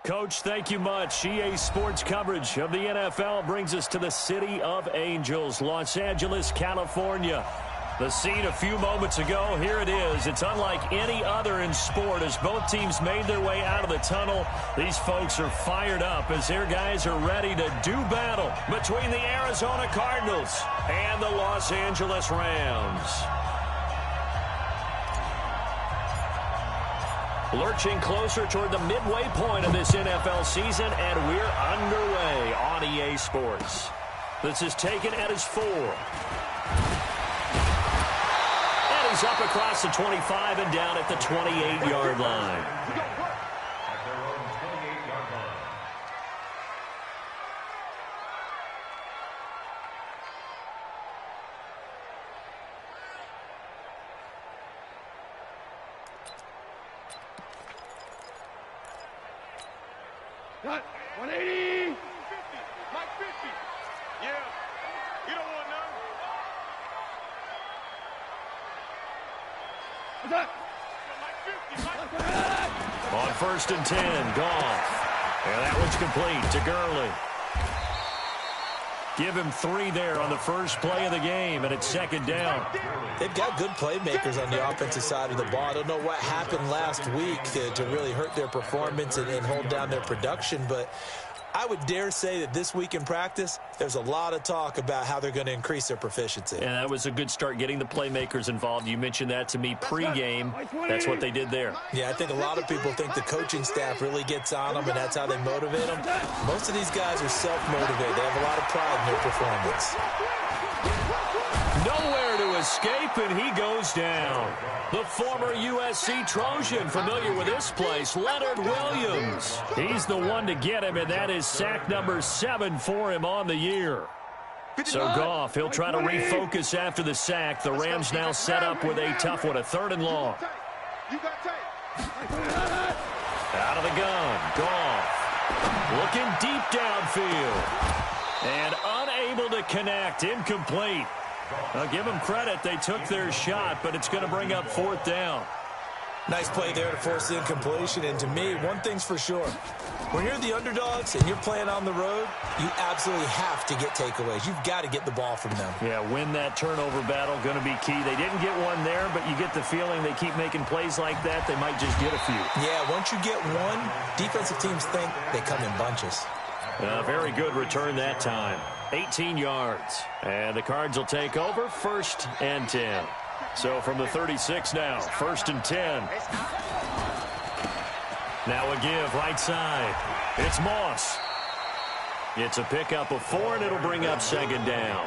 Coach, thank you much. EA Sports coverage of the NFL brings us to the City of Angels, Los Angeles, California. The scene a few moments ago, here it is. It's unlike any other in sport as both teams made their way out of the tunnel. These folks are fired up as their guys are ready to do battle between the Arizona Cardinals and the Los Angeles Rams. Lurching closer toward the midway point of this NFL season, and we're underway on EA Sports. This is taken at his 4. And he's up across the 25 and down at the 28-yard line. Got 180. Mike 50. Yeah. You don't want none. What's that? On 1st and 10, Goff. And that one's complete to Gurley. Give him 3 there on the first play of the game, and it's 2nd down. They've got good playmakers on the offensive side of the ball. I don't know what happened last week to really hurt their performance and hold down their production, but I would dare say that this week in practice, there's a lot of talk about how they're going to increase their proficiency. And that was a good start, getting the playmakers involved. You mentioned that to me pregame. That's what they did there. Yeah, I think a lot of people think the coaching staff really gets on them, and that's how they motivate them. Most of these guys are self-motivated. They have a lot of pride in their performance. Nowhere to escape, and he goes down. The former USC Trojan, familiar with this place, Leonard Williams. He's the one to get him, and that is sack number 7 for him on the year. So Goff, he'll try to refocus after the sack. The Rams now set up with a tough one, a 3rd and long. Out of the gun, Goff. Looking deep downfield. And unable to connect, incomplete. I'll give them credit. They took their shot, but it's going to bring up 4th down. Nice play there to force the incompletion. And to me, one thing's for sure. When you're the underdogs and you're playing on the road, you absolutely have to get takeaways. You've got to get the ball from them. Yeah, win that turnover battle, going to be key. They didn't get one there, but you get the feeling they keep making plays like that, they might just get a few. Yeah, once you get one, defensive teams think they come in bunches. Very good return that time. 18 yards. And the Cards will take over 1st and 10. So from the 36 now, 1st and 10. Now a give right side. It's Moss. It's a pickup of 4, and it'll bring up 2nd down.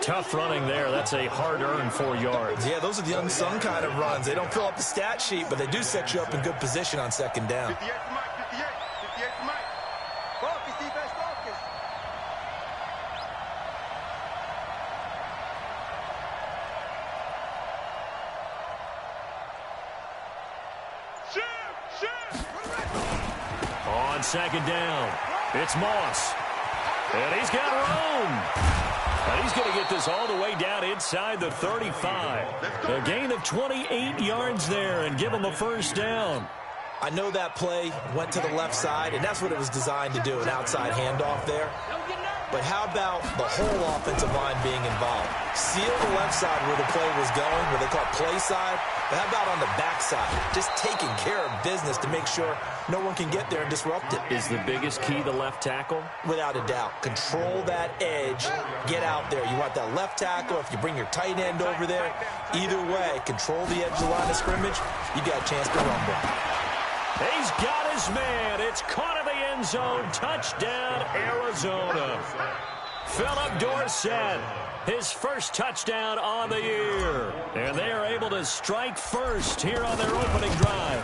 Tough running there. That's a hard-earned 4 yards. Yeah, those are the unsung kind of runs. They don't fill up the stat sheet, but they do set you up in good position on 2nd down. 58 to Mike, 58 to Mike. Focus, defense, focus. On 2nd down, it's Moss. And he's got room. And he's going to get this all the way down inside the 35. A gain of 28 yards there and give him a 1st down. I know that play went to the left side, and that's what it was designed to do, an outside handoff there. But how about the whole offensive line being involved? Seal the left side where the play was going, where they call it play side. But how about on the back side? Just taking care of business to make sure no one can get there and disrupt it. Is the biggest key the left tackle? Without a doubt. Control that edge. Get out there. You want that left tackle. If you bring your tight end over there, either way, control the edge of the line of scrimmage. You got a chance to rumble. He's got his man. It's caught in the end zone. Touchdown, Arizona. Philip Dorsett, his first touchdown on the year. And they are able to strike first here on their opening drive.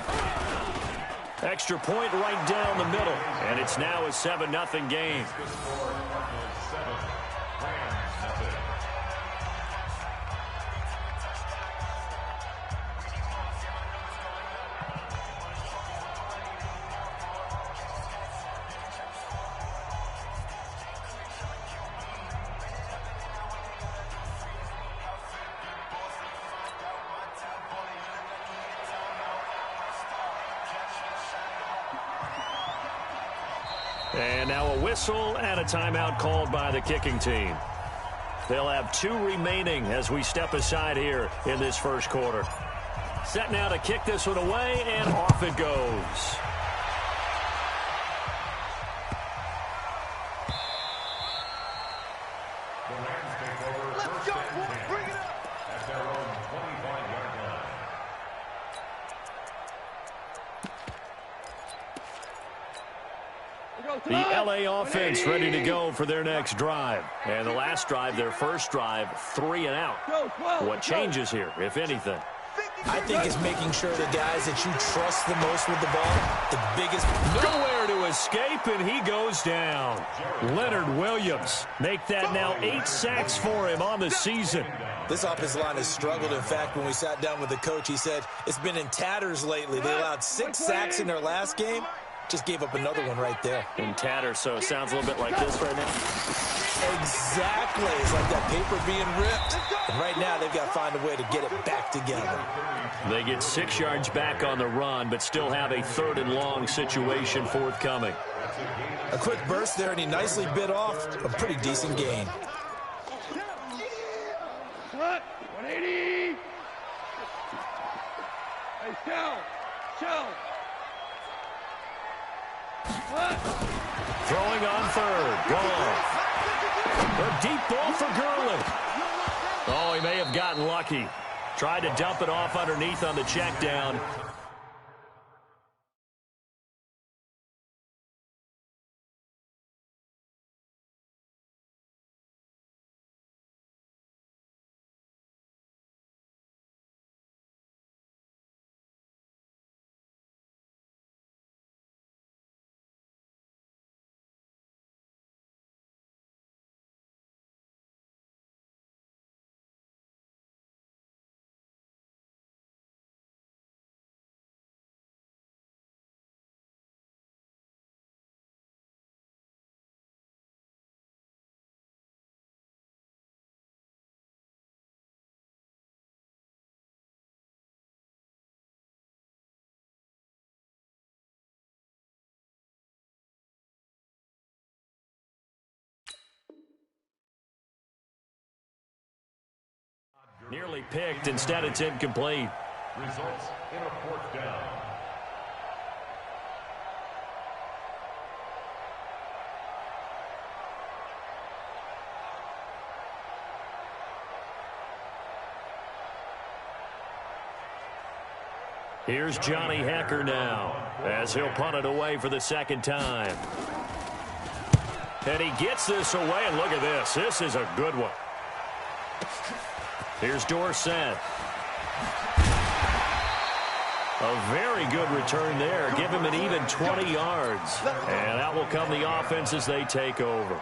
Extra point right down the middle. And it's now a 7-0 game. And now a whistle and a timeout called by the kicking team. They'll have 2 remaining as we step aside here in this first quarter. Set now to kick this one away, and off it goes. Let's go. Bring it up. At their own 25-yard line. The LA offense ready to go for their next drive. And the last drive, their first drive, 3 and out. What changes here, if anything? I think it's making sure the guys that you trust the most with the ball, the biggest. Nowhere to escape, and he goes down. Leonard Williams make that now 8 sacks for him on the season. This offensive line has struggled. In fact, when we sat down with the coach, he said it's been in tatters lately. They allowed 6 sacks in their last game. Just gave up another one right there. In tatters, so it sounds a little bit like this right now. Exactly. It's like that paper being ripped. And right now, they've got to find a way to get it back together. They get 6 yards back on the run, but still have a 3rd and long situation forthcoming. A quick burst there, and he nicely bit off a pretty decent gain. 180. Hey, show. Throwing on 3rd. Goff. A deep ball for Gurley. Oh, he may have gotten lucky. Tried to dump it off underneath on the check down. Nearly picked. Instead, it's incomplete. Results in a 4th down. Here's Johnny Hacker now as he'll punt it away for the 2nd time. And he gets this away, and look at this. This is a good one. Here's Dorsett. A very good return there. Give him an even 20 yards. And out will come the offense as they take over.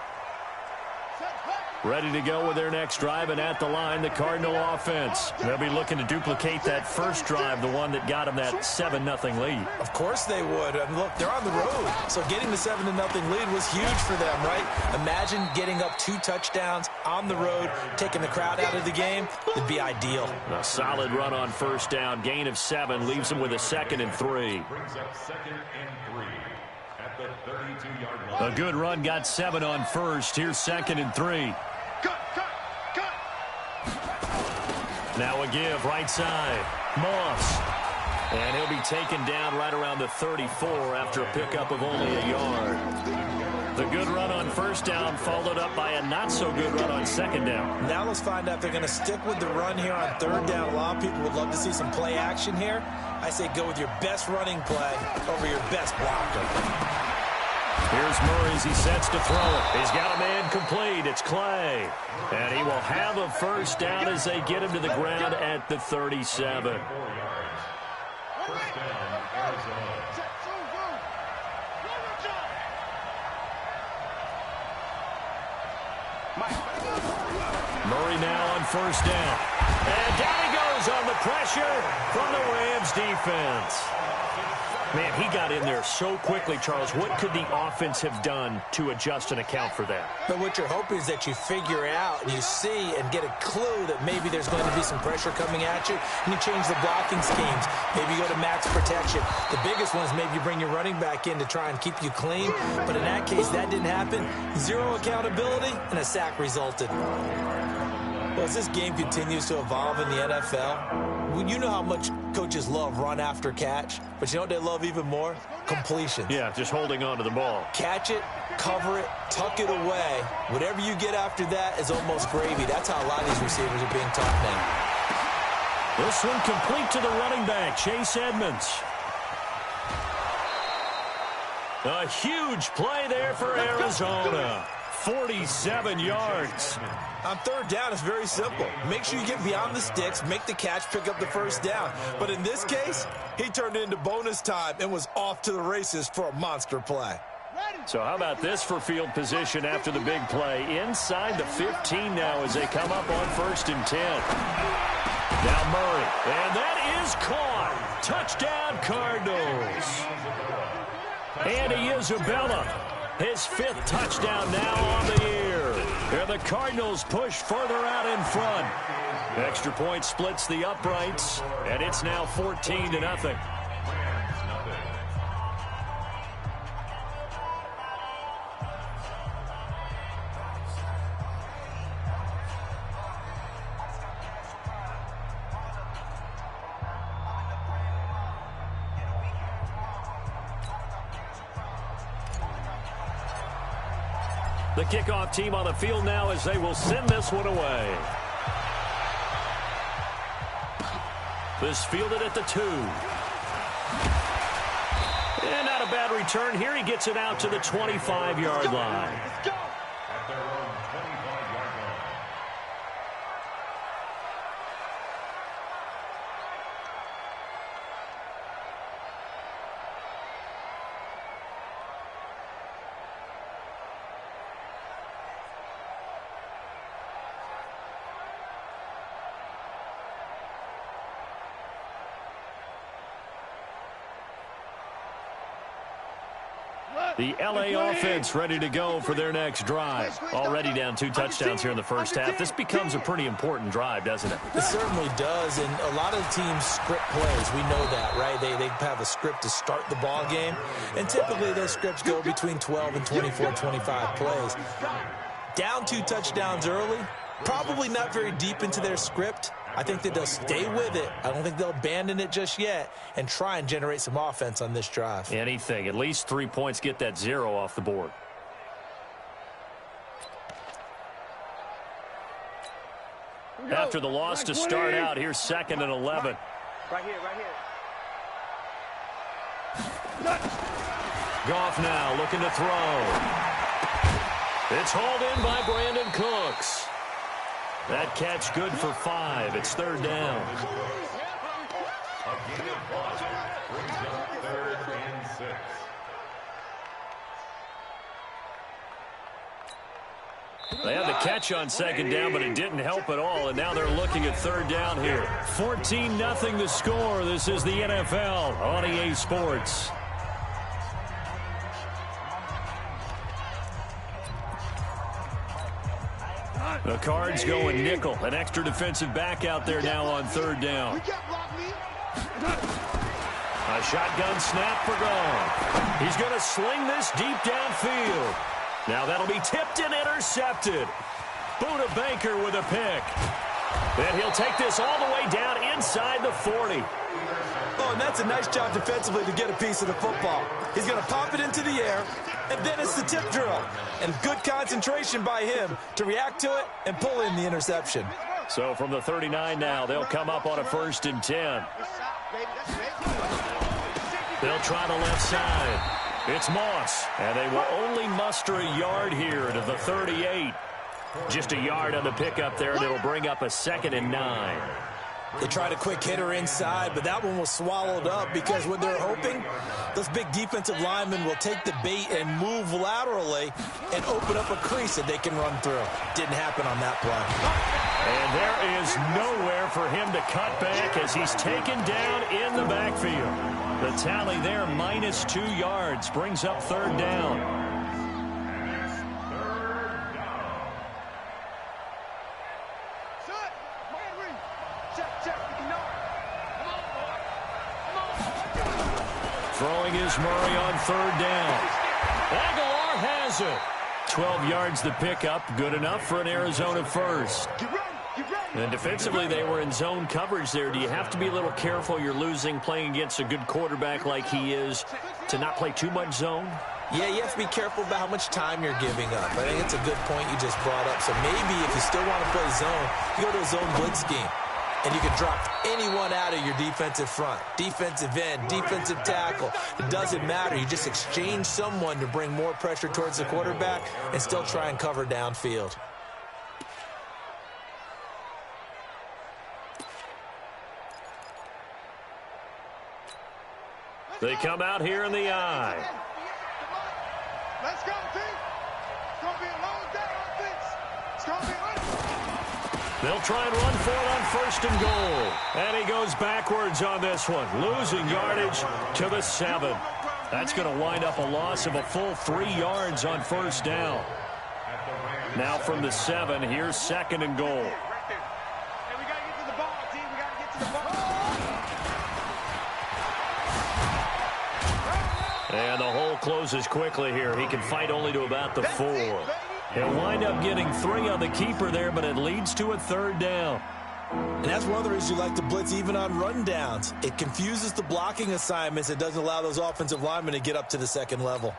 Ready to go with their next drive, and at the line, the Cardinal offense. They'll be looking to duplicate that first drive, the one that got them that 7-0 lead. Of course they would. I mean, look, they're on the road. So getting the 7-0 lead was huge for them, right? Imagine getting up 2 touchdowns on the road, taking the crowd out of the game. It'd be ideal. A solid run on 1st down. Gain of 7 leaves them with a 2nd and 3. Brings up 2nd and 3 at the 32-yard line. A good run got 7 on 1st. Here's 2nd and 3. Cut. Now a give, right side. Moss. And he'll be taken down right around the 34 after a pickup of only a yard. The good run on 1st down followed up by a not-so-good run on 2nd down. Now let's find out if they're going to stick with the run here on 3rd down. A lot of people would love to see some play action here. I say go with your best running play over your best blocker. Here's Murray as he sets to throw it. He's got a man complete. It's Clay. And he will have a 1st down as they get him to the ground at the 37. 1st down, Arizona. Murray now on 1st down. And down he goes on the pressure from the Rams defense. Man, he got in there so quickly, Charles. What could the offense have done to adjust and account for that? But what you're hoping is that you figure out and you see and get a clue that maybe there's going to be some pressure coming at you, and you change the blocking schemes. Maybe you go to max protection. The biggest one is maybe you bring your running back in to try and keep you clean. But in that case, that didn't happen. Zero accountability, and a sack resulted. Well, as this game continues to evolve in the NFL, you know how much coaches love run after catch, but you know what they love even more? Completions. Yeah, just holding on to the ball. Catch it, cover it, tuck it away. Whatever you get after that is almost gravy. That's how a lot of these receivers are being taught now. This one complete to the running back, Chase Edmonds. A huge play there for Arizona. 47 yards. On third down, it's very simple. Make sure you get beyond the sticks, make the catch, pick up the first down. But in this case, he turned it into bonus time and was off to the races for a monster play. So how about this for field position after the big play? Inside the 15 now as they come up on 1st and 10. Now Murray, and that is caught. Touchdown, Cardinals. Andy Isabella, his 5th touchdown now on the year. And the Cardinals push further out in front. Extra point splits the uprights, and it's now 14-0. The kickoff team on the field now as they will send this one away. This fielded at the 2. And not a bad return here. He gets it out to the 25-yard line. The LA offense ready to go for their next drive. Already down 2 touchdowns here in the first half. This becomes a pretty important drive, doesn't it? It certainly does, and a lot of teams script plays. We know that, right? They have a script to start the ball game, and typically those scripts go between 12 and 24, 25 plays. Down 2 touchdowns early, probably not very deep into their script. I think that they'll stay with it. I don't think they'll abandon it just yet and try and generate some offense on this drive. Anything. At least 3 points, get that 0 off the board. After the loss to start out, here's 2nd and 11. Right here. Goff now looking to throw. It's hauled in by Brandon Cooks. That catch good for 5. It's 3rd down. A gain of 5 brings up 3rd and 6. They had the catch on 2nd down, but it didn't help at all, and now they're looking at 3rd down here. 14-0 the score. This is the NFL on EA Sports. The Cards going nickel. An extra defensive back out there now on 3rd down. A shotgun snap for Goff. He's going to sling this deep downfield. Now that'll be tipped and intercepted. Buda Baker with a pick. And he'll take this all the way down inside the 40. Oh, and that's a nice job defensively to get a piece of the football. He's going to pop it into the air, and then it's the tip drill. And good concentration by him to react to it and pull in the interception. So from the 39 now, they'll come up on a 1st and 10. They'll try the left side. It's Moss, and they will only muster a yard here to the 38. Just a yard on the pickup there, and it'll bring up a 2nd and 9. They tried a quick hitter inside, but that one was swallowed up because what they're hoping, those big defensive linemen will take the bait and move laterally and open up a crease that they can run through. Didn't happen on that play. And there is nowhere for him to cut back as he's taken down in the backfield. The tally there, minus 2 yards, brings up third down. Throwing is Murray on third down. Aguilar has it. 12 yards the pickup, good enough for an Arizona first. And defensively, they were in zone coverage there. Do you have to be a little careful? You're losing, playing against a good quarterback like he is, to not play too much zone? Yeah, you have to be careful about how much time you're giving up. I think it's a good point you just brought up. So maybe if you still want to play zone, you go to a zone blitz scheme. And you can drop anyone out of your defensive front. Defensive end, defensive tackle. It doesn't matter. You just exchange someone to bring more pressure towards the quarterback and still try and cover downfield. They come out here in the I. Let's go, team. It's going to be a long day on offense. It's going to be They'll try and run for it on first and goal. And he goes backwards on this one, losing yardage to the 7. That's going to wind up a loss of a full 3 yards on first down. Now from the 7, here's second and goal. Hey, we got to get to the ball, team. We got to get to the ball. And the hole closes quickly here. He can fight only to about the 4. He'll wind up getting 3 on the keeper there, but it leads to a third down. And that's one of the reasons you like to blitz even on rundowns. It confuses the blocking assignments. It doesn't allow those offensive linemen to get up to the second level.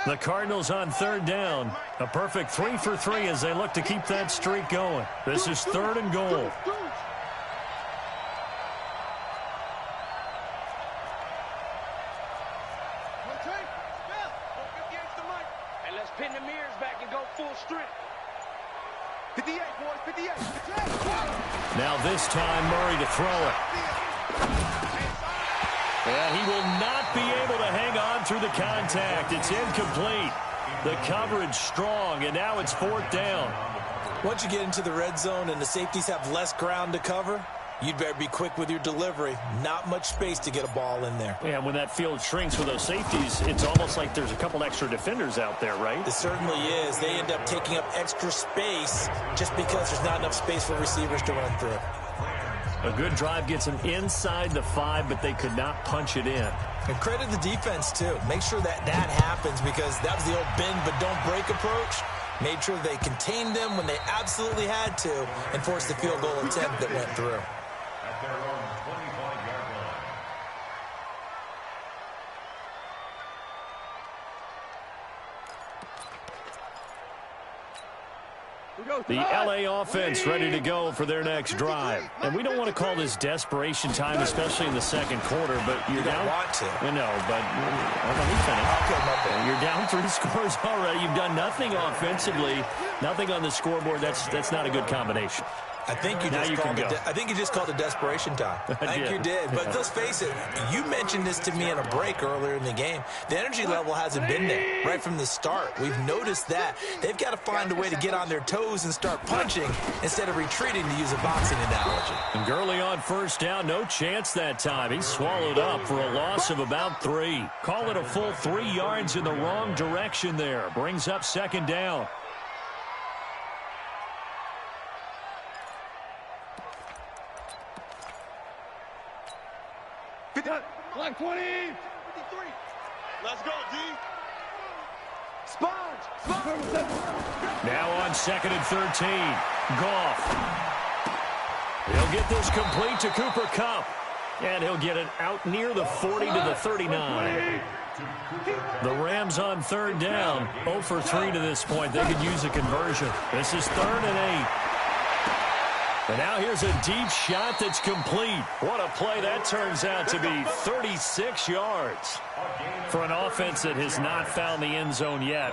The Cardinals on third down. A perfect 3 for 3 as they look to keep that streak going. This is third and goal. Pin the mirrors back and go full strength. 58, boys, 58. Now this time, Murray to throw it. And he will not be able to hang on through the contact. It's incomplete. The coverage strong, and now it's fourth down. Once you get into the red zone and the safeties have less ground to cover, you'd better be quick with your delivery. Not much space to get a ball in there. Yeah, when that field shrinks with those safeties, it's almost like there's a couple extra defenders out there, right? It certainly is. They end up taking up extra space just because there's not enough space for receivers to run through. A good drive gets them inside the 5, but they could not punch it in. And credit the defense, too. Make sure that happens because that was the old bend but don't break approach. Made sure they contained them when they absolutely had to and forced the field goal attempt that went through. At their own 25-yard line. The L.A. offense ready to go for their next drive. And we don't want to call this desperation time, especially in the second quarter, but you're down. Want to. I know, but let me finish. Okay, my bad. You're down 3 scores already. You've done nothing offensively, nothing on the scoreboard. That's not a good combination. I think you just called it desperation time. I think you did. But let's face it, you mentioned this to me in a break earlier in the game. The energy level hasn't been there right from the start. We've noticed that. They've got to find a way to get on their toes and start punching instead of retreating, to use a boxing analogy. And Gurley on first down, no chance that time. He's swallowed up for a loss of about 3. Call it a full 3 yards in the wrong direction there. Brings up second down. Like 20. 53. Let's go, D. Sponge. Now on second and 13. Goff. He'll get this complete to Cooper Kupp. And he'll get it out near the 40 to the 39. The Rams on third down. 0 for 3 to this point. They could use a conversion. This is third and 8. And now here's a deep shot that's complete. What a play that turns out to be. 36 yards. For an offense that has not found the end zone yet,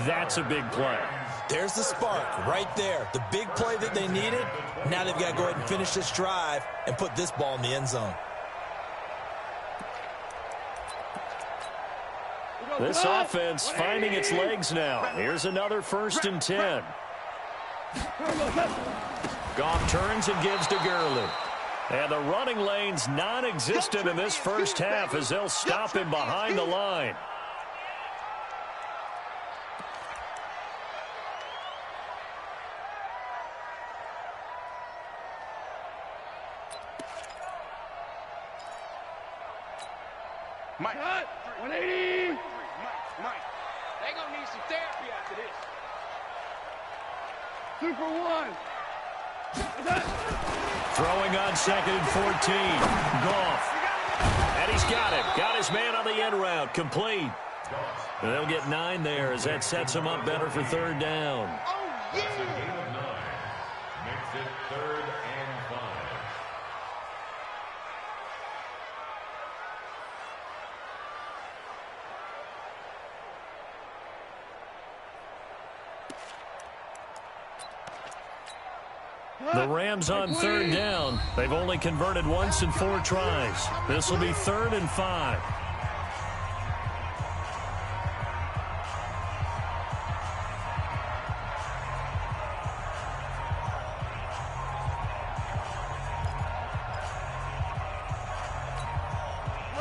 that's a big play. There's the spark right there. The big play that they needed. Now they've got to go ahead and finish this drive and put this ball in the end zone. This offense finding its legs now. Here's another first and 10. Goff turns and gives to Gurley. And the running lane's non-existent in this first half as they'll stop him behind the line. Mike. 180. Mike. They gonna need some therapy after this. 2 for 1. Throwing on 2nd and 14. Goff. And he's got it. Got his man on the end route. Complete. And they'll get 9 there as that sets him up better for 3rd down. Oh, yeah. That's a gain of 9. Makes it 3rd and 5. The Rams on 3rd down. They've only converted once in 4 tries. This will be 3rd and 5.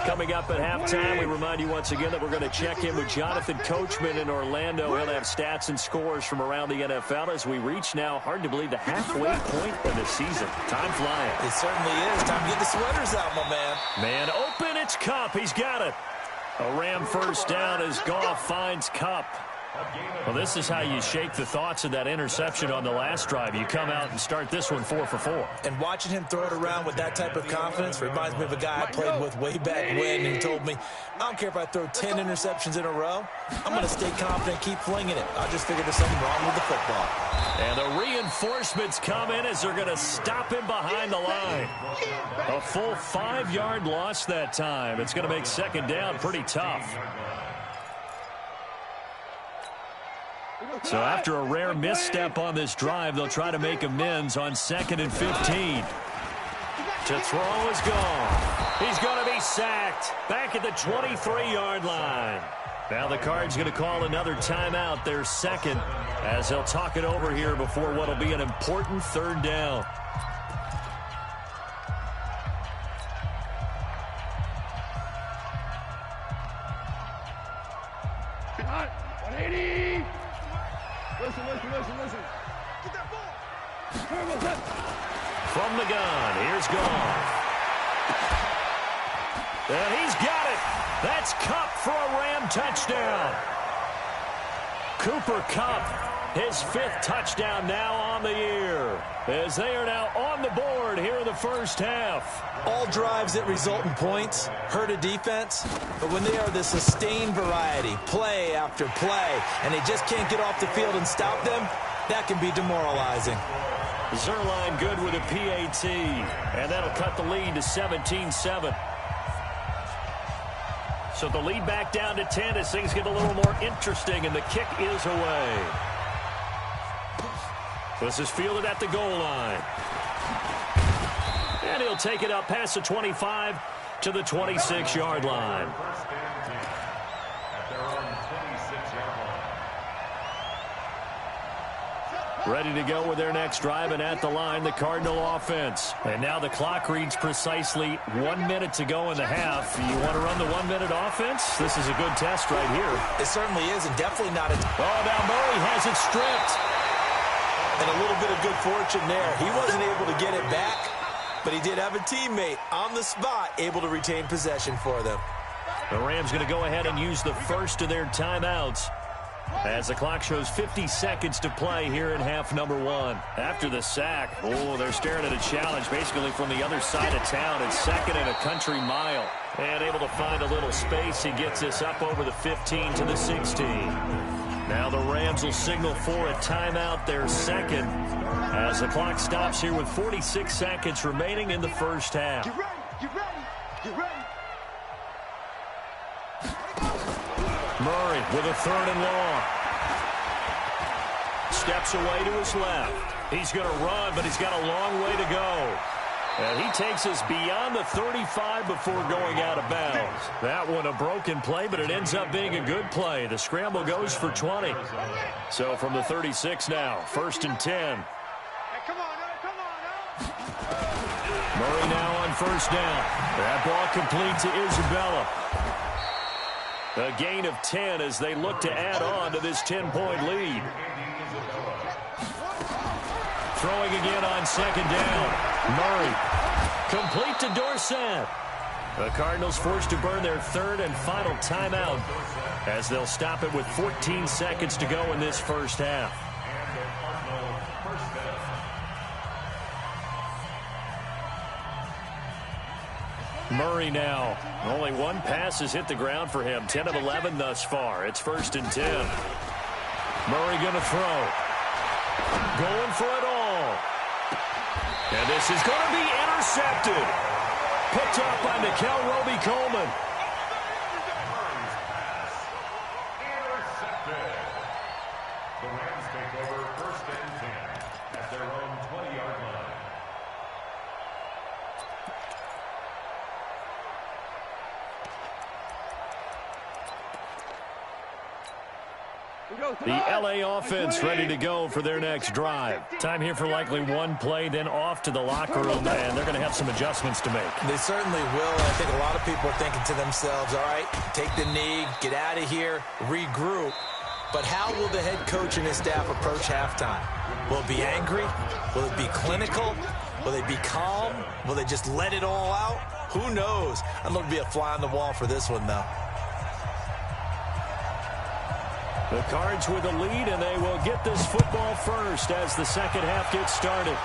Coming up at halftime, we remind you once again that we're going to check in with Jonathan Coachman in Orlando. He'll have stats and scores from around the NFL as we reach now, hard to believe, the halfway point of the season. Time flying. It certainly is. Time to get the sweaters out, my man. Man open, it's Kupp. He's got it. A Ram first down as Goff finds Kupp. Well, this is how you shake the thoughts of that interception on the last drive. You come out and start this one 4 for 4. And watching him throw it around with that type of confidence reminds me of a guy I played with way back when, and he told me, I don't care if I throw 10 interceptions in a row. I'm going to stay confident, keep flinging it. I just figured there's something wrong with the football. And the reinforcements come in as they're going to stop him behind the line. A full 5-yard loss that time. It's going to make 2nd down pretty tough. So after a rare misstep on this drive, they'll try to make amends on 2nd and 15. To throw is gone. He's going to be sacked back at the 23-yard line. Now the Cards going to call another timeout, their 2nd, as they'll talk it over here before what will be an important 3rd down. Hot. 180. Listen. Get that ball. From the gun, here's Goff. And he's got it. That's Kupp for a Ram touchdown. Cooper Kupp, his 5th touchdown now on the year, as they are now on the board here in the first half. All drives that result in points hurt a defense, but when they are the sustained variety, play after play, and they just can't get off the field and stop them, that can be demoralizing. Zerline good with a PAT, and that'll cut the lead to 17-7. So the lead back down to 10 as things get a little more interesting, and the kick is away. This is fielded at the goal line. And he'll take it up past the 25 to the 26-yard line. Ready to go with their next drive, and at the line, the Cardinal offense. And now the clock reads precisely 1 minute to go in the half. You want to run the 1-minute offense? This is a good test right here. It certainly is, and definitely not a... Oh, now Murray has it stripped. And a little bit of good fortune there. He wasn't able to get it back, but he did have a teammate on the spot able to retain possession for them. The Rams going to go ahead and use the first of their timeouts as the clock shows 50 seconds to play here in half number 1. After the sack, they're staring at a challenge basically from the other side of town. It's 2nd and a country mile. And able to find a little space. He gets this up over the 15 to the 16. Now the Rams will signal for a timeout, their 2nd, as the clock stops here with 46 seconds remaining in the first half. Get ready. Murray with a 3rd and long. Steps away to his left. He's going to run, but he's got a long way to go. And he takes us beyond the 35 before going out of bounds. That one a broken play, but it ends up being a good play. The scramble goes for 20. So from the 36 now, 1st and 10. Hey, come on now. Murray now on first down. That ball complete to Isabella. A gain of 10 as they look to add on to this 10-point lead. Throwing again on second down. Murray. Complete to Dorsett. The Cardinals forced to burn their third and final timeout as they'll stop it with 14 seconds to go in this first half. Murray now. Only one pass has hit the ground for him. 10 of 11 thus far. It's 1st and 10. Murray going to throw. Going for it all. And this is going to be intercepted. Picked up by Nickel Roby-Coleman. Intercepted. The Rams take over 1st and 10 at their own 20-yard line. The L.A. offense ready to go for their next drive. Time here for likely one play, then off to the locker room, and they're going to have some adjustments to make. They certainly will, and I think a lot of people are thinking to themselves, all right, take the knee, get out of here, regroup. But how will the head coach and his staff approach halftime? Will it be angry? Will it be clinical? Will they be calm? Will they just let it all out? Who knows? I'd love to be a fly on the wall for this one, though. The Cards with the lead, and they will get this football first as the second half gets started.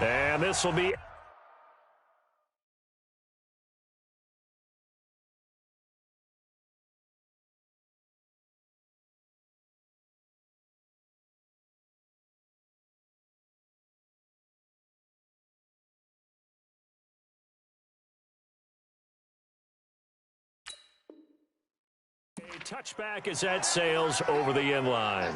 And this will be... A touchback as that sails over the end line.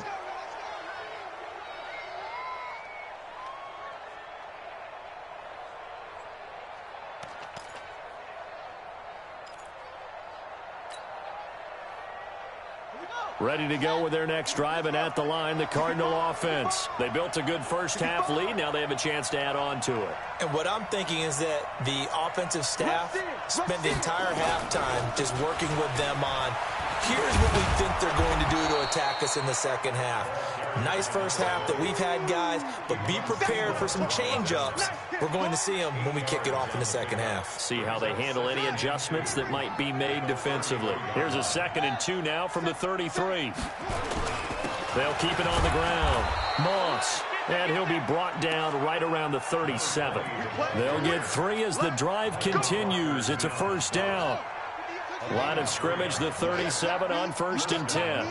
Ready to go with their next drive, and at the line, the Cardinal offense. They built a good first half lead. Now they have a chance to add on to it. And what I'm thinking is that the offensive staff spent the entire halftime just working with them on, here's what we think they're going to do to attack us in the second half. Nice first half that we've had, guys, but be prepared for some change-ups. We're going to see them when we kick it off in the second half. See how they handle any adjustments that might be made defensively. Here's a 2nd and 2 now from the 33. They'll keep it on the ground. Moss. And he'll be brought down right around the 37. They'll get 3 as the drive continues. It's a first down. Line of scrimmage, the 37 on 1st and 10.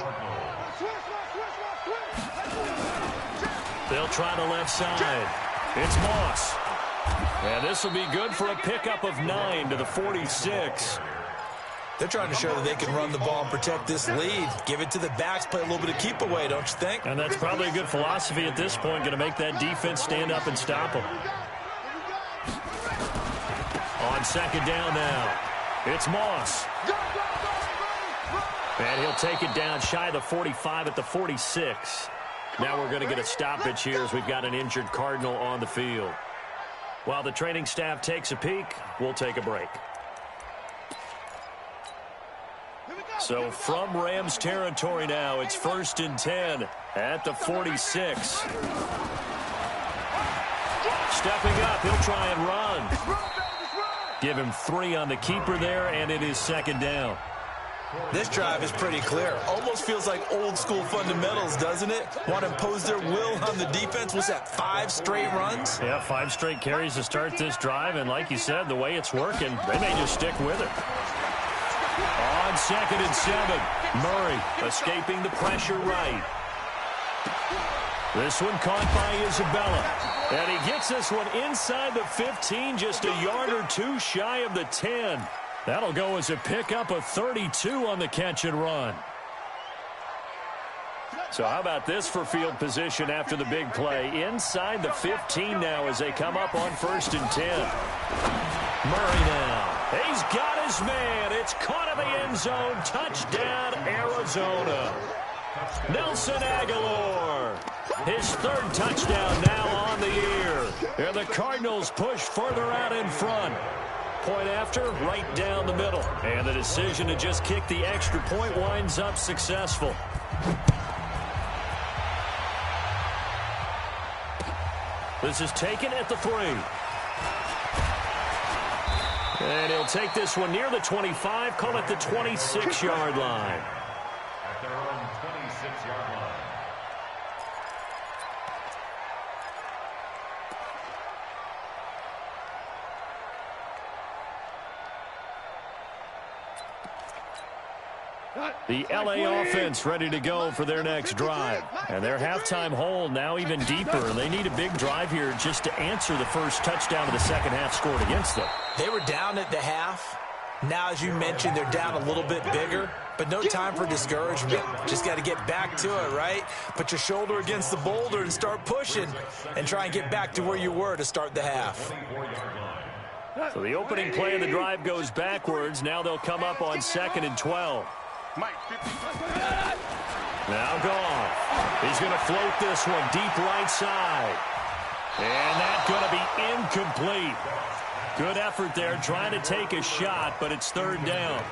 They'll try the left side. It's Moss. And this will be good for a pickup of 9 to the 46. They're trying to show that they can run the ball and protect this lead. Give it to the backs, play a little bit of keep away, don't you think? And that's probably a good philosophy at this point, going to make that defense stand up and stop them. On second down now, it's Moss. And he'll take it down shy of the 45 at the 46. Now we're going to get a stoppage here as we've got an injured Cardinal on the field. While the training staff takes a peek, we'll take a break. So from Rams territory now, it's 1st and 10 at the 46. Stepping up, he'll try and run. Give him 3 on the keeper there, and it is 2nd down. This drive is pretty clear. Almost feels like old school fundamentals, doesn't it? Want to impose their will on the defense. Was that 5 straight runs? Yeah, 5 straight carries to start this drive, and like you said, the way it's working, they may just stick with it. On 2nd and 7, Murray escaping the pressure right. This one caught by Isabella. And he gets this one inside the 15, just a yard or 2 shy of the 10. That'll go as a pickup of 32 on the catch and run. So how about this for field position after the big play? Inside the 15 now as they come up on 1st and 10. Murray now. He's got his man. It's caught in the end zone. Touchdown, Arizona. Nelson Aguilar. His third touchdown now on the year. And the Cardinals push further out in front. Point after, right down the middle. And the decision to just kick the extra point winds up successful. This is taken at the 3. And he'll take this one near the 25, call it the 26-yard line. At their own 26-yard line. The LA offense ready to go for their next drive. And their halftime hole now even deeper. They need a big drive here just to answer the first touchdown of the second half scored against them. They were down at the half. Now, as you mentioned, they're down a little bit bigger, but no time for discouragement. Just got to get back to it, right? Put your shoulder against the boulder and start pushing and try and get back to where you were to start the half. So the opening play of the drive goes backwards. Now they'll come up on 2nd and 12. Now Goff. He's going to float this one deep right side. And that's going to be incomplete. Good effort there trying to take a shot, but it's 3rd down.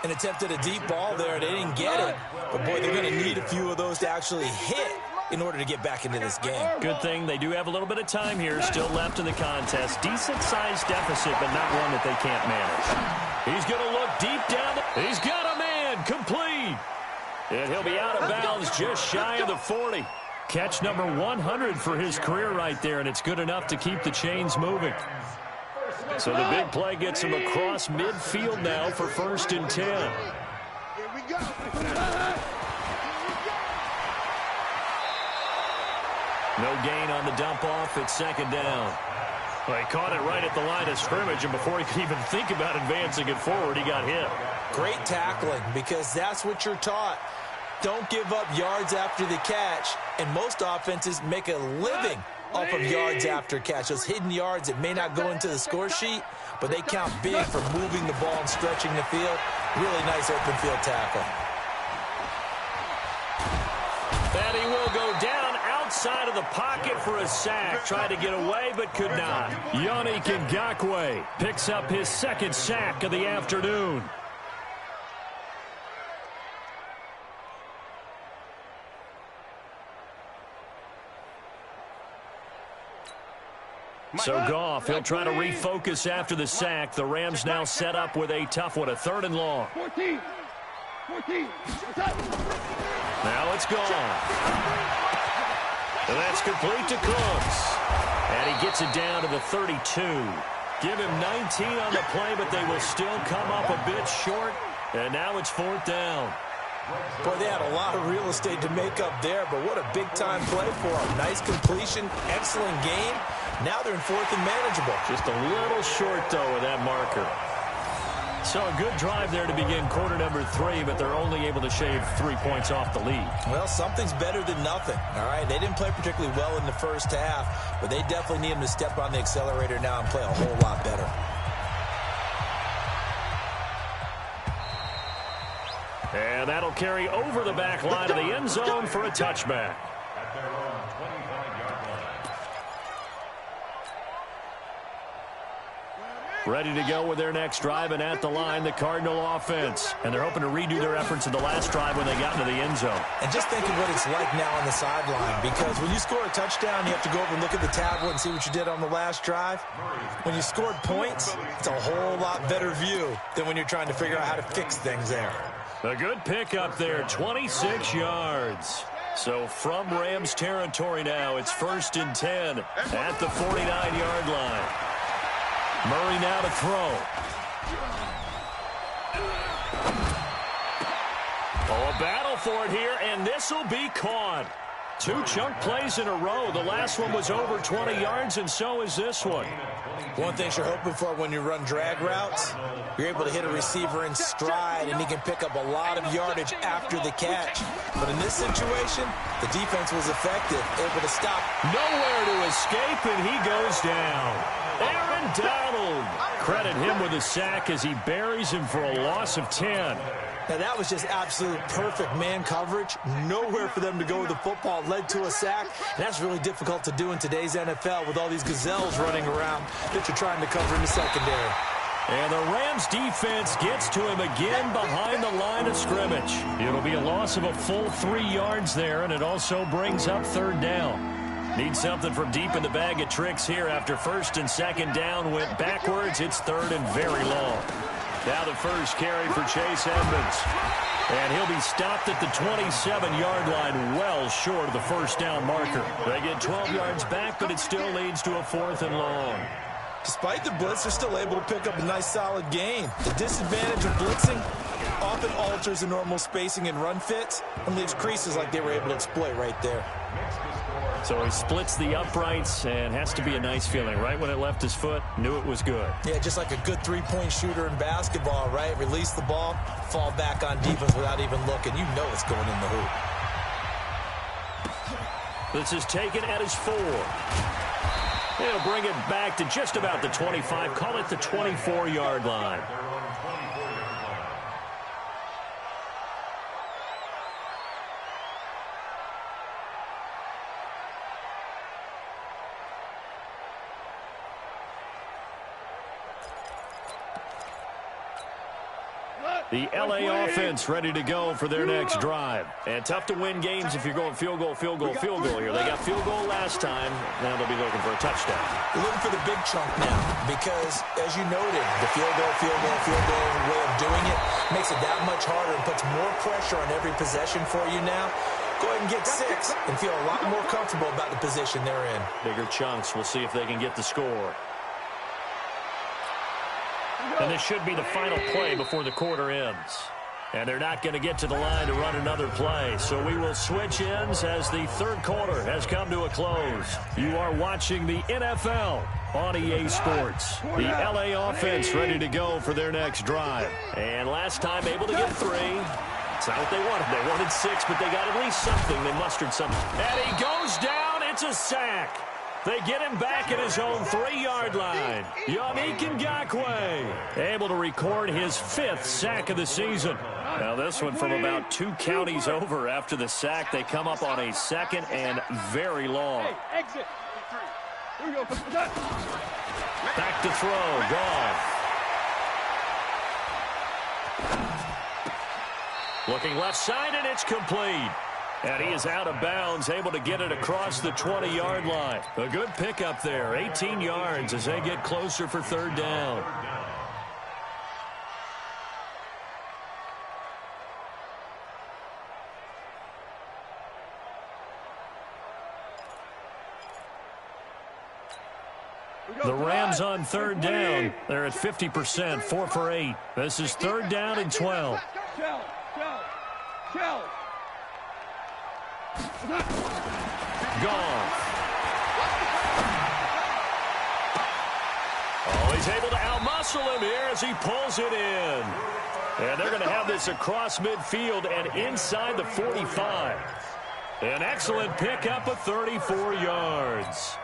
And attempted a deep ball there. They didn't get it. But, boy, they're going to need a few of those to actually hit in order to get back into this game. Good thing they do have a little bit of time here still left in the contest. Decent-sized deficit, but not one that they can't manage. He's going to look deep down. He's got a man complete. And he'll be out of bounds just shy of the 40. Catch number 100 for his career right there, and it's good enough to keep the chains moving. So the big play gets him across midfield now for 1st and 10. Here we go. No gain on the dump off. It's 2nd down. Well, he caught it right at the line of scrimmage, and before he could even think about advancing it forward, he got hit. Great tackling, because that's what you're taught. Don't give up yards after the catch, and most offenses make a living off of yards after catch. Those hidden yards that may not go into the score sheet, but they count big for moving the ball and stretching the field. Really nice open field tackle. And he will go down outside of the pocket for a sack. Tried to get away, but could not. Yannick Ngakoue picks up his 2nd sack of the afternoon. So Goff, he'll try to refocus after the sack. The Rams now set up with a tough one, a 3rd and long. 14. Now it's gone. And that's complete to Cooks. And he gets it down to the 32. Give him 19 on the play, but they will still come up a bit short. And now it's 4th down. Boy, they had a lot of real estate to make up there, but what a big-time play for them. Nice completion, excellent game. Now they're in 4th and manageable. Just a little short, though, with that marker. So a good drive there to begin quarter number 3, but they're only able to shave 3 points off the lead. Well, something's better than nothing, all right? They didn't play particularly well in the first half, but they definitely need them to step on the accelerator now and play a whole lot better. And that'll carry over the back line of the end zone for a touchback. At their own 25-yard line. Ready to go with their next drive, and at the line, the Cardinal offense. And they're hoping to redo their efforts in the last drive when they got into the end zone. And just think of what it's like now on the sideline, because when you score a touchdown, you have to go over and look at the tablet and see what you did on the last drive. When you scored points, it's a whole lot better view than when you're trying to figure out how to fix things there. A good pickup there, 26 yards. So from Rams territory now, it's 1st and 10 at the 49-yard line. Murray now to throw. Oh, a battle for it here, and this will be caught. 2 chunk plays in a row. The last one was over 20 yards, and so is this one. One thing you're hoping for when you run drag routes, you're able to hit a receiver in stride, and he can pick up a lot of yardage after the catch. But in this situation, the defense was effective, able to stop. Nowhere to escape, and he goes down. Aaron Donald. Credit him with a sack as he buries him for a loss of 10. Now, that was just absolute perfect man coverage. Nowhere for them to go with the football. Led to a sack. And that's really difficult to do in today's NFL with all these gazelles running around that you're trying to cover in the secondary. And the Rams defense gets to him again behind the line of scrimmage. It'll be a loss of a full 3 yards there, and it also brings up third down. Need something from deep in the bag of tricks here after first and second down went backwards. It's third and very long. Now the first carry for Chase Edmonds. And he'll be stopped at the 27-yard line, well short of the first down marker. They get 12 yards back, but it still leads to a 4th and long. Despite the blitz, they're still able to pick up a nice solid gain. The disadvantage of blitzing often alters the normal spacing and run fits and leaves creases like they were able to exploit right there. So he splits the uprights, and has to be a nice feeling. Right when it left his foot, knew it was good. Yeah, just like a good three-point shooter in basketball, right? Release the ball, fall back on defense without even looking. You know it's going in the hoop. This is taken at his 4. He'll bring it back to just about the 25. Call it the 24-yard line. The L.A. offense ready to go for their next drive. And tough to win games if you're going field goal here. They got field goal last time. Now they'll be looking for a touchdown. They're looking for the big chunk now because, as you noted, the field goal way of doing it makes it that much harder and puts more pressure on every possession for you now. Go ahead and get 6 and feel a lot more comfortable about the position they're in. Bigger chunks. We'll see if they can get the score. And this should be the final play before the quarter ends. And they're not going to get to the line to run another play. So we will switch ends as the third quarter has come to a close. You are watching the NFL on EA Sports. The LA offense ready to go for their next drive. And last time able to get 3. It's not what they wanted. They wanted 6, but they got at least something. They mustered something. And he goes down. It's a sack. They get him back at his own 3-yard line. Yannick Ngakoue able to record his 5th sack of the season. Now this one from about 2 counties over after the sack. They come up on a 2nd and very long. Exit. Here we go. Back to throw. Gone. Looking left side, and it's complete. And he is out of bounds, able to get it across the 20-yard line. A good pickup there, 18 yards as they get closer for third down. The Rams on third down. They're at 50%, 4 for 8. This is third down and 12. Gone. Oh, he's able to outmuscle him here as he pulls it in. And they're going to have this across midfield and inside the 45. An excellent pickup of 34 yards.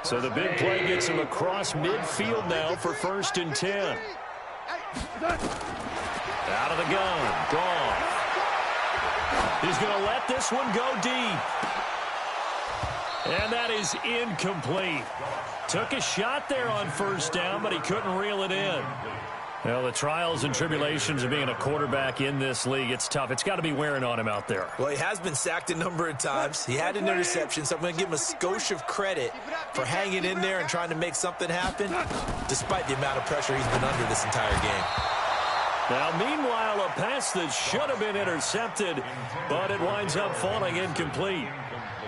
So the big play gets him across midfield now for 1st and 10. Out of the gun. Gone. He's going to let this one go deep. And that is incomplete. Took a shot there on first down, but he couldn't reel it in. Well, the trials and tribulations of being a quarterback in this league, it's tough. It's got to be wearing on him out there. Well, he has been sacked a number of times. He had an interception, so I'm going to give him a skosh of credit for hanging in there and trying to make something happen, despite the amount of pressure he's been under this entire game. Now, meanwhile, a pass that should have been intercepted, but it winds up falling incomplete.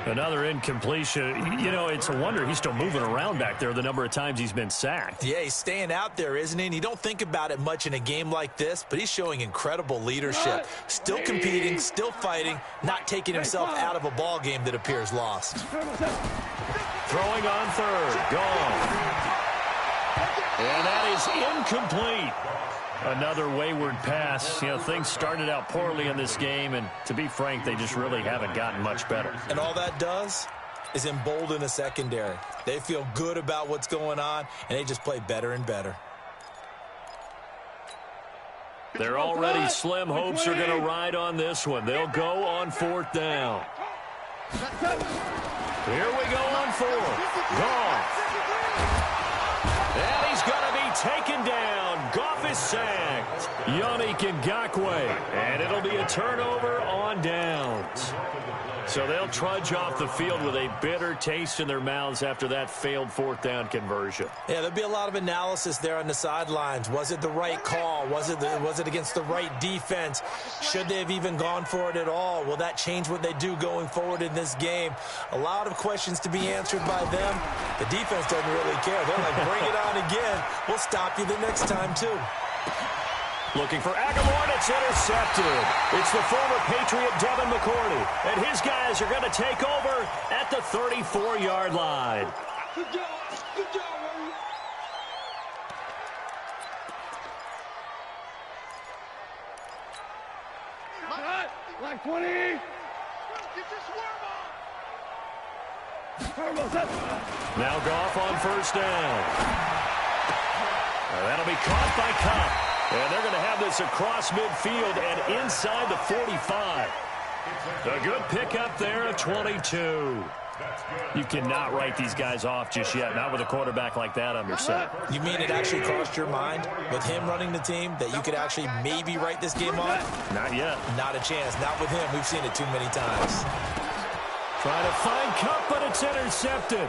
Another incompletion. You know, it's a wonder he's still moving around back there the number of times he's been sacked. Yeah, he's staying out there, isn't he? And you don't think about it much in a game like this, but he's showing incredible leadership. Still competing, still fighting, not taking himself out of a ball game that appears lost. Throwing on third. Gone. And that is incomplete. Another wayward pass. You know, things started out poorly in this game, and to be frank, they just really haven't gotten much better. And all that does is embolden the secondary. They feel good about what's going on, and they just play better and better. They're already slim hopes are going to ride on this one. They'll go on 4th down. Here we go on 4th. Goff. And he's going to be taken down. Goff is sacked. Yannick Ngakoue. And it'll be a turnover on downs. So they'll trudge off the field with a bitter taste in their mouths after that failed 4th down conversion. Yeah, there'll be a lot of analysis there on the sidelines. Was it the right call? Was it against the right defense? Should they have even gone for it at all? Will that change what they do going forward in this game? A lot of questions to be answered by them. The defense doesn't really care. They're like, bring it on again. We'll stop you the next time, too. Looking for Aguilar, and it's intercepted. It's the former Patriot Devin McCourty, and his guys are going to take over at the 34-yard line. Good job. Good job, man. Like 20. Get your swerve on. Now Goff on 1st down. That'll be caught by Kupp. And they're going to have this across midfield and inside the 45. A good pickup there at 22. You cannot write these guys off just yet, not with a quarterback like that on your side. You mean it actually crossed your mind with him running the team that you could actually maybe write this game off? Not yet. Not a chance. Not with him. We've seen it too many times. Trying to find Kupp, but it's intercepted.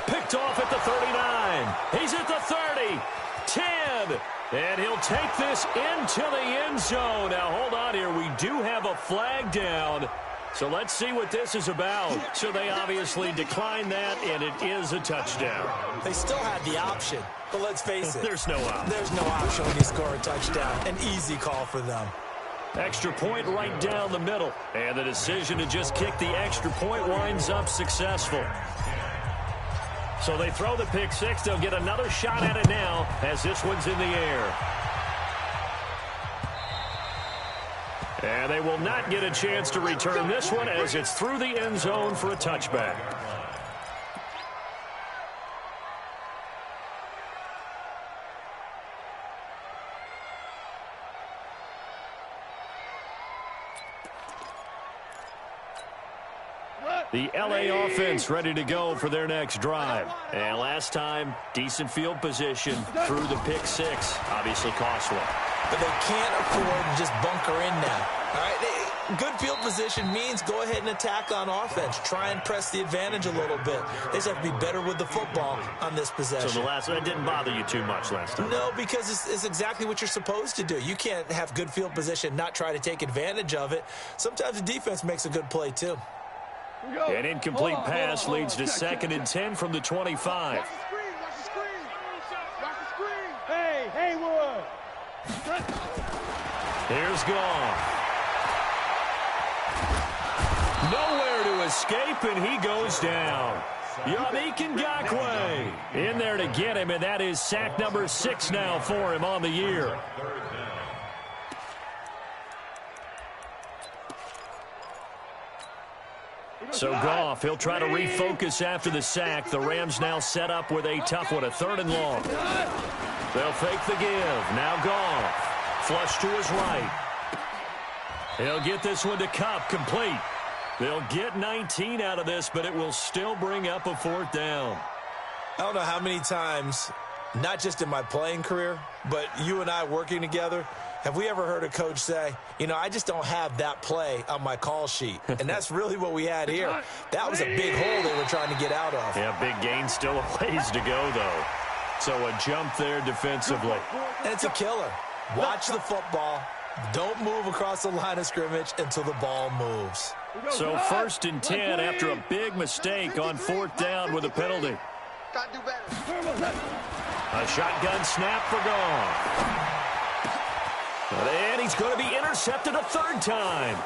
Picked off at the 39. He's at the 30. 10. And he'll take this into the end zone. Now, hold on here. We do have a flag down. So let's see what this is about. So they obviously declined that, and it is a touchdown. They still had the option, but let's face it. There's no option. There's no option when you score a touchdown. An easy call for them. Extra point right down the middle. And the decision to just kick the extra point winds up successful. So they throw the pick six. They'll get another shot at it now as this one's in the air. And they will not get a chance to return this one as it's through the end zone for a touchback. The LA offense ready to go for their next drive. And last time, decent field position through the pick six. Obviously costly. But they can't afford to just bunker in now. All right, good field position means go ahead and attack on offense. Try and press the advantage a little bit. They just have to be better with the football on this possession. So the last one didn't bother you too much last time? No, because it's exactly what you're supposed to do. You can't have good field position, not try to take advantage of it. Sometimes the defense makes a good play, too. An incomplete pass leads to 2nd and 10 from the 25. Watch the screen. Watch the screen. Watch the screen. Hey, Haywood. Here's Goff. Nowhere to escape, and he goes down. Yannick Ngakoue in there to get him, and that is sack number 6 now for him on the year. So Goff, he'll try to refocus after the sack. The Rams now set up with a tough one, a 3rd and long. They'll fake the give. Now Goff, flush to his right. He'll get this one to Kupp, complete. They'll get 19 out of this, but it will still bring up a 4th down. I don't know how many times, not just in my playing career, but you and I working together, have we ever heard a coach say, you know, I just don't have that play on my call sheet? And that's really what we had here. That was a big hole they were trying to get out of. Yeah, big gain, still a ways to go, though. So a jump there defensively. And it's a killer. Watch the football. Don't move across the line of scrimmage until the ball moves. So 1st and 10 after a big mistake on 4th down with a penalty. Gotta do better. A shotgun snap for Goff. And he's going to be intercepted a 3rd time.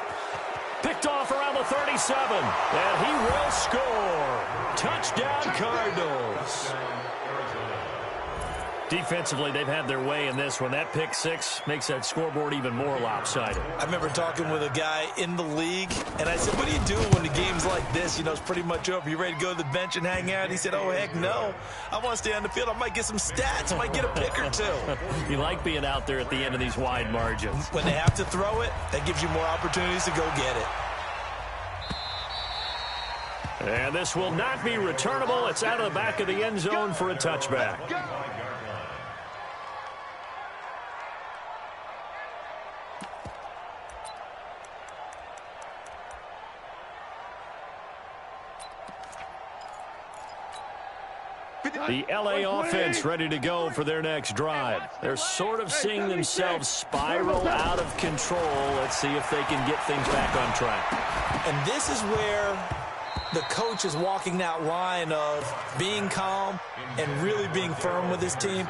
Picked off around the 37. And he will score. Touchdown, Cardinals. Defensively, they've had their way in this one. That pick six makes that scoreboard even more lopsided. I remember talking with a guy in the league, and I said, what do you do when the game's like this? You know, it's pretty much over. You ready to go to the bench and hang out? He said, oh, heck no. I want to stay on the field. I might get some stats. I might get a pick or two. You like being out there at the end of these wide margins. When they have to throw it, that gives you more opportunities to go get it. And this will not be returnable. It's out of the back of the end zone for a touchback. The LA offense ready to go for their next drive. They're sort of seeing themselves spiral out of control. Let's see if they can get things back on track. And this is where the coach is walking that line of being calm and really being firm with his team.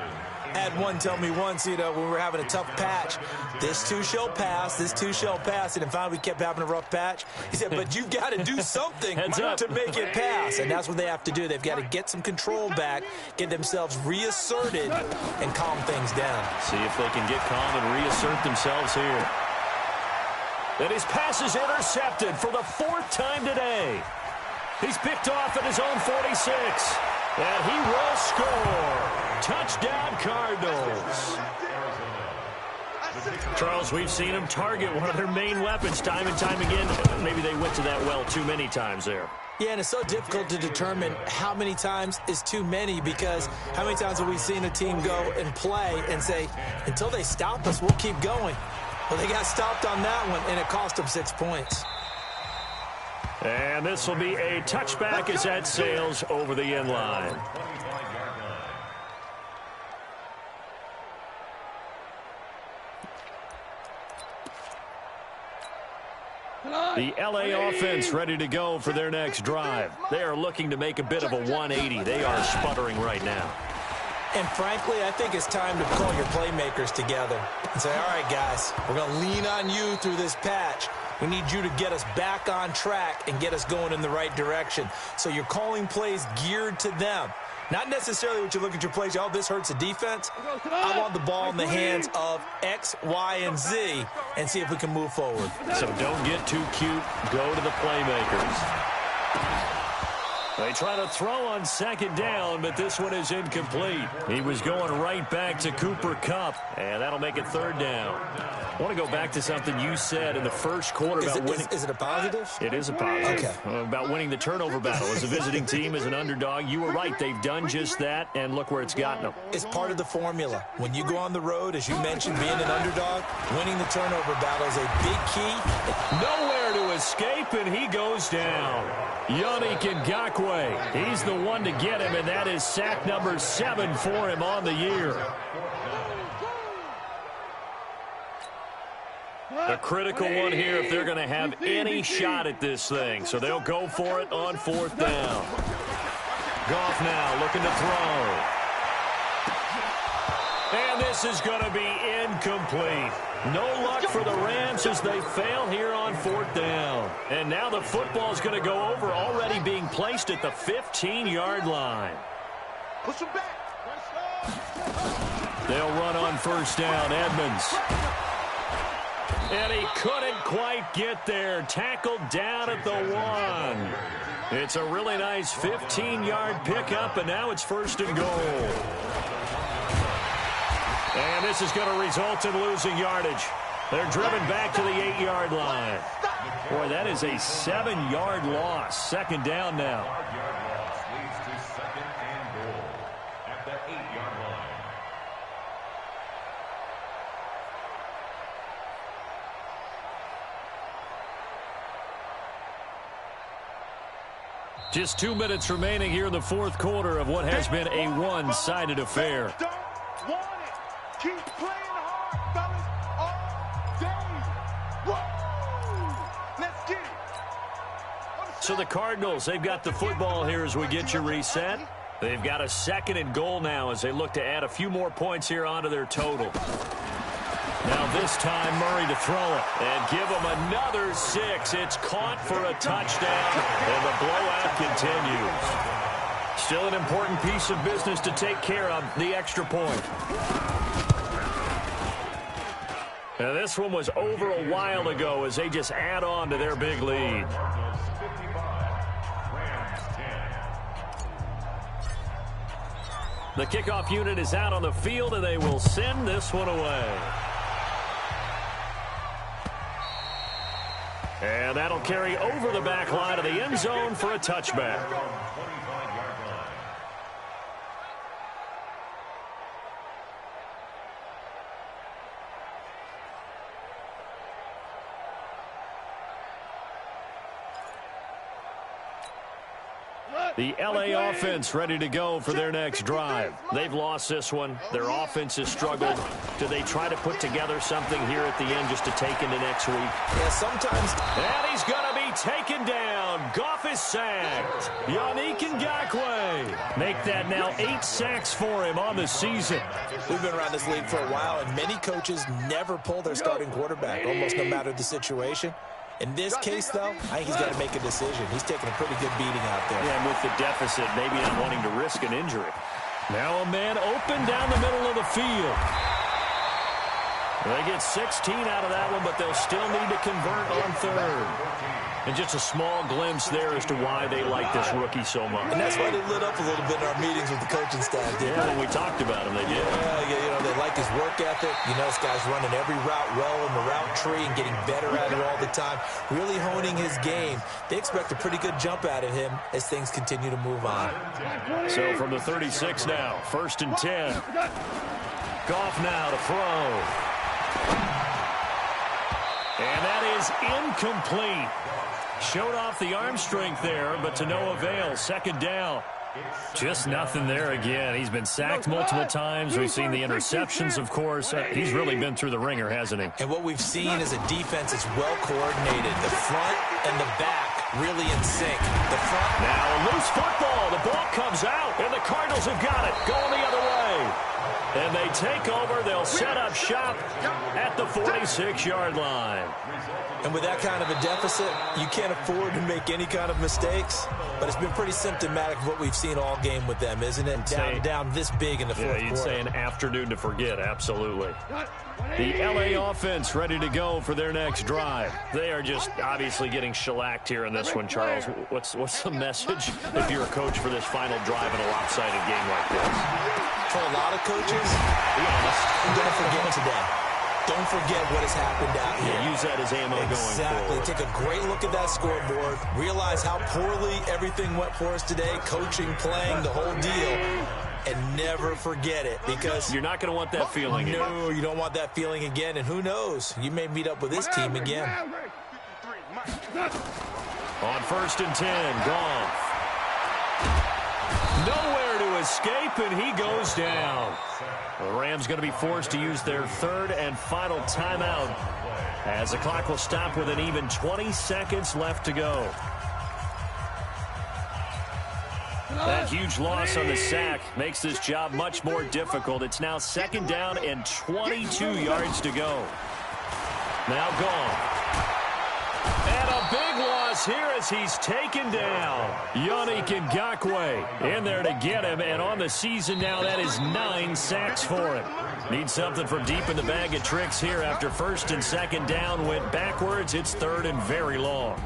I had one tell me once, when we were having a tough patch, this too shall pass, this too shall pass. And finally we kept having a rough patch. He said, but you've got to do something to make it pass. And that's what they have to do. They've got to get some control back, get themselves reasserted, and calm things down. See if they can get calm and reassert themselves here. And his pass is intercepted for the fourth time today. He's picked off at his own 46. And he will score. Touchdown, Cardinals. Charles, we've seen them target one of their main weapons time and time again. Maybe they went to that well too many times there. Yeah, and it's so difficult to determine how many times is too many, because how many times have we seen a team go and play and say, until they stop us, we'll keep going. Well, they got stopped on that one, and it cost them 6 points. And this will be a touchback as that sails over the end line. The LA offense ready to go for their next drive. They are looking to make a bit of a 180. They are sputtering right now. And frankly, I think it's time to call your playmakers together and say, all right, guys, we're going to lean on you through this patch. We need you to get us back on track and get us going in the right direction. So you're calling plays geared to them. Not necessarily what you look at your plays, oh, this hurts the defense. I want the ball in the hands of X, Y, and Z and see if we can move forward. So don't get too cute. Go to the playmakers. They try to throw on second down, but this one is incomplete. He was going right back to Cooper Kupp, and that'll make it third down. I want to go back to something you said in the first quarter about winning. Is it a positive? It is a positive. Okay. About winning the turnover battle. As a visiting team, as an underdog, you were right. They've done just that, and look where it's gotten them. It's part of the formula. When you go on the road, as you mentioned, being an underdog, winning the turnover battle is a big key. Nowhere to escape, and he goes down. Yannick Ngakoue. He's the one to get him, and that is sack number 7 for him on the year. A critical one here if they're going to have any shot at this thing. So they'll go for it on fourth down. Goff now looking to throw. And this is going to be incomplete. No luck for the Rams as they fail here on fourth down. And now the football is going to go over, already being placed at the 15-yard line. Push him back. They'll run on first down. Edmonds. And he couldn't quite get there. Tackled down at the 1. It's a really nice 15-yard pickup, and now it's first and goal. And this is going to result in losing yardage. They're driven back to the 8-yard line. Boy, that is a 7-yard loss. Second down now. 5-yard loss leads to second and goal at the 8-yard line. Just 2 minutes remaining here in the fourth quarter of what has been a one-sided affair. Don't want it. Keep playing hard, fellas, all day. Whoa! Let's get it. So the Cardinals, they've got the football here as we get you reset. They've got a second and goal now as they look to add a few more points here onto their total. Now this time Murray to throw it and give him another 6. It's caught for a touchdown, and the blowout continues. Still an important piece of business to take care of, the extra point. Now this one was over a while ago as they just add on to their big lead. The kickoff unit is out on the field, and they will send this one away. And that'll carry over the back line of the end zone for a touchback. The L.A. offense ready to go for their next drive. They've lost this one. Their offense has struggled. Do they try to put together something here at the end just to take into next week? Yeah, sometimes. And he's going to be taken down. Goff is sacked. Yannick Ngakoue. Make that now 8 sacks for him on the season. We've been around this league for a while, and many coaches never pull their starting quarterback, almost no matter the situation. In this case, though, I think he's got to make a decision. He's taking a pretty good beating out there. Yeah, and with the deficit, maybe not wanting to risk an injury. Now a man open down the middle of the field. They get 16 out of that one, but they'll still need to convert on third. And just a small glimpse there as to why they like this rookie so much. And that's why they lit up a little bit in our meetings with the coaching staff, didn't they? When we talked about him, they did. Yeah, you know, they like his work ethic. You know, this guy's running every route well in the route tree and getting better at it all the time, really honing his game. They expect a pretty good jump out of him as things continue to move on. So from the 36 now, 1st and 10. Goff now to throw. And that is incomplete. Showed off the arm strength there, but to no avail. 2nd down. Just nothing there again. He's been sacked multiple times. We've seen the interceptions, of course. He's really been through the ringer, hasn't he? And what we've seen is a defense that's well coordinated. The front and the back really in sync. The front. Now a loose football. The ball comes out, and the Cardinals have got it. Going the other way. And they take over. They'll set up shop at the 46-yard line. And with that kind of a deficit, you can't afford to make any kind of mistakes. But it's been pretty symptomatic of what we've seen all game with them, isn't it? Down this big in the fourth quarter. You'd say an afternoon to forget, absolutely. The L.A. offense ready to go for their next drive. They are just obviously getting shellacked here in this one, Charles. What's the message if you're a coach for this final drive in a lopsided game like this? For a lot of coaches, be honest, don't forget today. Don't forget what has happened out here. Yeah, use that as ammo going forward. Take a great look at that scoreboard. Realize how poorly everything went for us today. Coaching, playing, the whole deal. And never forget it, because you're not going to want that feeling again. No, you don't want that feeling again. And who knows? You may meet up with this team again. On 1st and 10, Goff. Nowhere to escape, and he goes down. The Rams going to be forced to use their 3rd and final timeout as the clock will stop with an even 20 seconds left to go. That huge loss on the sack makes this job much more difficult. It's now 2nd down and 22 yards to go. Now Goff. And a big loss here as he's taken down. Yannick Ngakoue in there to get him, and on the season now, that is 9 sacks for him. Needs something from deep in the bag of tricks here after 1st and 2nd down went backwards. It's 3rd and very long.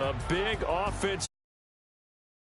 A big offense.